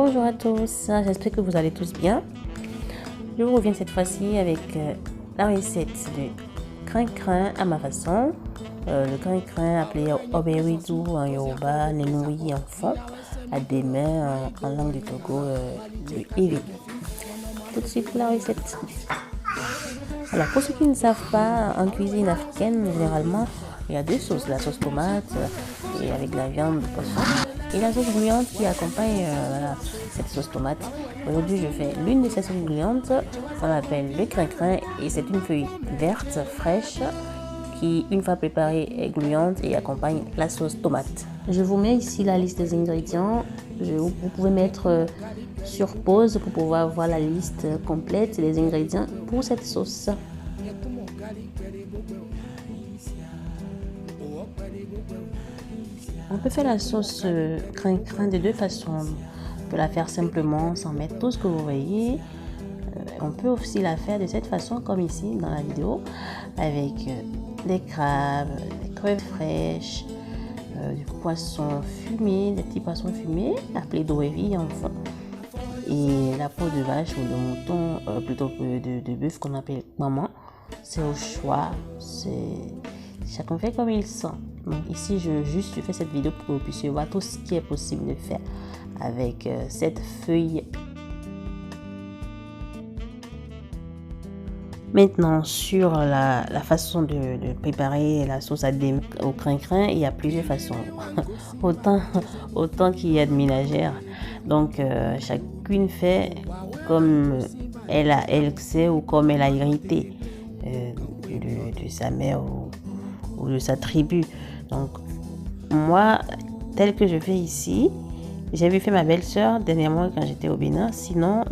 Bonjour à tous, j'espère que vous allez tous bien. Je vous reviens cette fois-ci avec la recette de crin-crin à ma façon. Le crin-crin appelé oberizu en Yoruba, nenouyi en fond, à des mains en langue du Togo, de Evi. Tout de suite la recette. Alors pour ceux qui ne savent pas, en cuisine africaine, généralement, il y a deux sauces, la sauce tomate et avec la viande de poisson et la sauce bouillante qui accompagne cette sauce tomate. Aujourd'hui, je fais l'une de ces sauces bouillantes, on l'appelle le crin-crin et c'est une feuille verte, fraîche, qui, une fois préparée, est gluante et accompagne la sauce tomate. Je vous mets ici la liste des ingrédients. Vous pouvez mettre sur pause pour pouvoir voir la liste complète des ingrédients pour cette sauce. On peut faire la sauce crin-crin de deux façons. On peut la faire simplement sans mettre tout ce que vous voyez. On peut aussi la faire de cette façon comme ici dans la vidéo avec des crabes, des crevets fraîches, du poisson fumé, des petits poissons fumés appelés doevi en fond et la peau de vache ou de mouton, plutôt que de bœuf qu'on appelle maman. C'est au choix, chacun fait comme il sent. Donc ici je fais cette vidéo pour que vous puissiez voir tout ce qui est possible de faire avec cette feuille. Maintenant, sur la façon de préparer la sauce au crin-crin, il y a plusieurs façons. autant qu'il y a de ménagères. Donc, chacune fait comme elle sait ou comme elle a hérité de sa mère ou de sa tribu. Donc, moi, tel que je fais ici, j'avais fait ma belle-sœur dernièrement quand j'étais au Bénin. Sinon,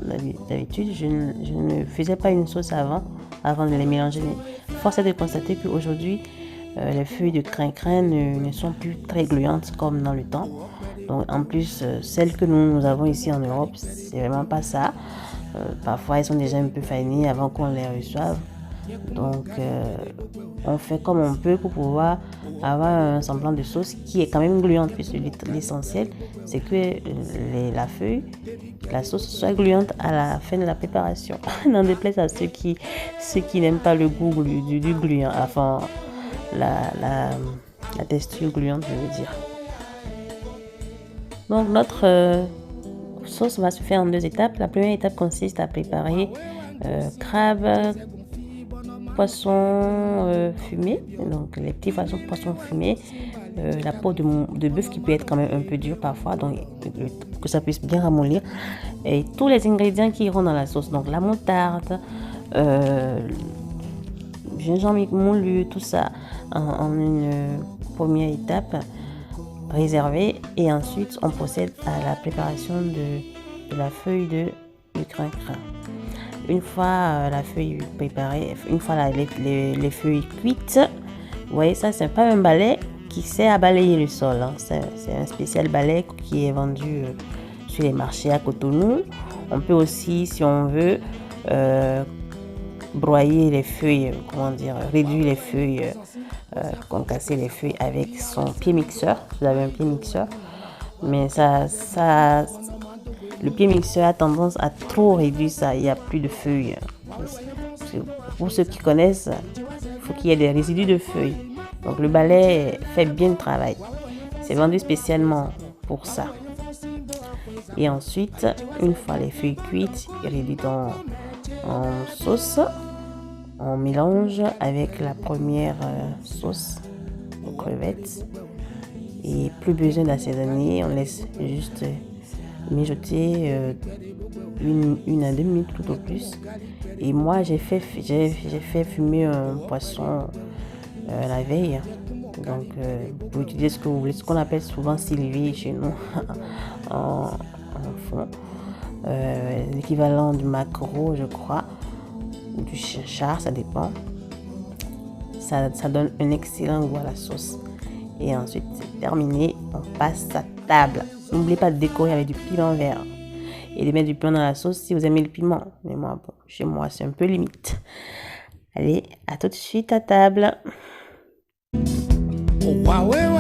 d'habitude, je ne faisais pas une sauce avant de les mélanger. Mais force est de constater qu'aujourd'hui, les feuilles de crin-crin ne sont plus très gluantes comme dans le temps. Donc, en plus, celles que nous avons ici en Europe, c'est vraiment pas ça. Parfois, elles sont déjà un peu fanées avant qu'on les reçoive. Donc, on fait comme on peut pour pouvoir avoir un semblant de sauce qui est quand même gluante, puisque l'essentiel, c'est que la sauce soit gluante à la fin de la préparation. N'en déplaise à ceux qui n'aiment pas le goût du gluant, enfin, la texture gluante, je veux dire. Donc, notre sauce va se faire en deux étapes. La première étape consiste à préparer crabe, poisson fumé, donc les petits poissons fumés, la peau de bœuf qui peut être quand même un peu dure parfois, donc que ça puisse bien ramollir, et tous les ingrédients qui iront dans la sauce, donc la moutarde, gingembre moulu, tout ça en une première étape réservée, et ensuite on procède à la préparation de la feuille de crin-crin. Une fois la feuille préparée, une fois les feuilles cuites, vous voyez, ça c'est pas un balai qui sert à balayer le sol, hein. C'est un spécial balai qui est vendu sur les marchés à Cotonou. On peut aussi, si on veut, broyer les feuilles, réduire les feuilles, concasser les feuilles avec son pied mixeur. Vous avez un pied mixeur, mais le pied mixeur a tendance à trop réduire ça, il n'y a plus de feuilles. Pour ceux qui connaissent, il faut qu'il y ait des résidus de feuilles. Donc le balai fait bien le travail. C'est vendu spécialement pour ça. Et ensuite, une fois les feuilles cuites et réduites en sauce, on mélange avec la première sauce aux crevettes. Et plus besoin d'assaisonner, on laisse juste mijoter une à 2 minutes tout au plus. Et moi j'ai fait fumer un poisson la veille. Donc vous utilisez ce que vous voulez, ce qu'on appelle souvent sylvie chez nous en fond, l'équivalent du maquereau je crois, ou du char, ça dépend. Ça donne un excellent goût à la sauce. Et ensuite c'est terminé, on passe à table. N'oubliez pas de décorer avec du piment vert et de mettre du piment dans la sauce si vous aimez le piment. Mais moi, bon, chez moi, c'est un peu limite. Allez, à tout de suite à table.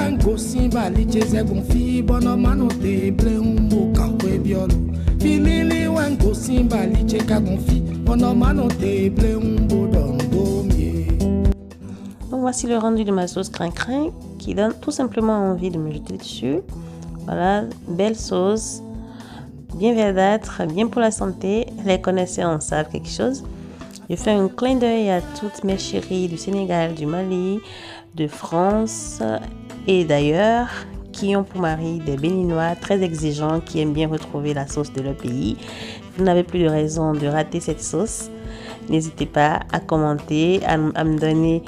wengo simba licheze gonfi bono mano te ble umbo kakwe biolo filili wengo simba licheka gonfi bono mano te ble umbo dondo mie. Donc voici le rendu de ma sauce crin-crin qui donne tout simplement envie de me jeter dessus. Voilà, belle sauce, bien verdâtre, bien pour la santé. Les connaisseurs en savent quelque chose. Je fais un clin d'œil à toutes mes chéries du Sénégal, du Mali, de France et d'ailleurs qui ont pour mari des Béninois très exigeants qui aiment bien retrouver la sauce de leur pays. Vous n'avez plus de raison de rater cette sauce. N'hésitez pas à commenter, à me donner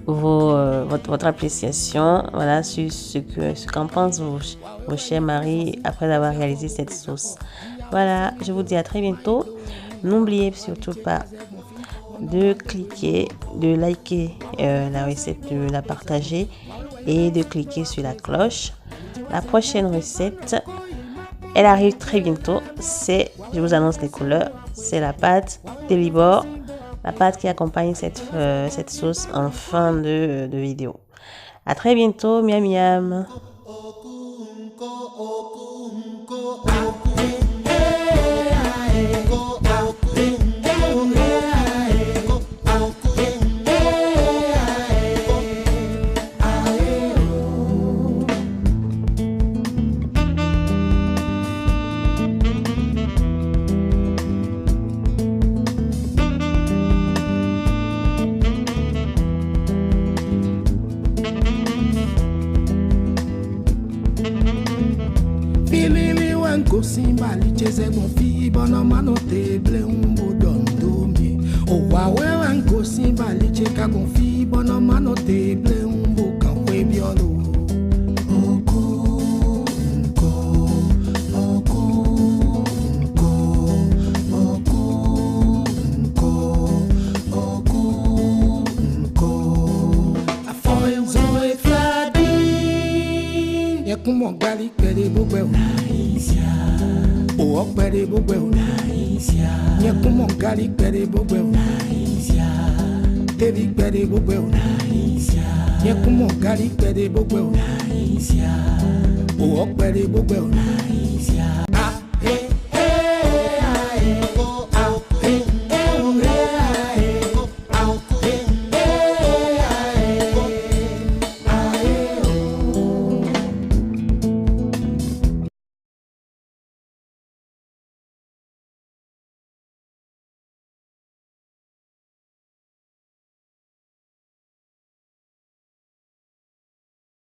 votre appréciation, voilà, sur ce qu'en pensent vos chers maris après avoir réalisé cette sauce. Voilà, je vous dis à très bientôt. N'oubliez surtout pas de cliquer, de liker la recette, de la partager et de cliquer sur la cloche. La prochaine recette, elle arrive très bientôt. Je vous annonce les couleurs, c'est la pâte Délibor, la pâte qui accompagne cette sauce en fin de vidéo. À très bientôt, miam miam. Filili wengo simba licheze gonfi bono mano te ble umbo dondo mie. Owawe wengo simba licheka gonfi bono mano te ble umbo kakwe biolo. Kumo gali pere bogwe Naisia o pere bogwe Naisia ye kumo gali pere bogwe Naisia tevi pere bogwe Naisia ye kumo gali pere bogwe Naisia o pere bogwe Naisia.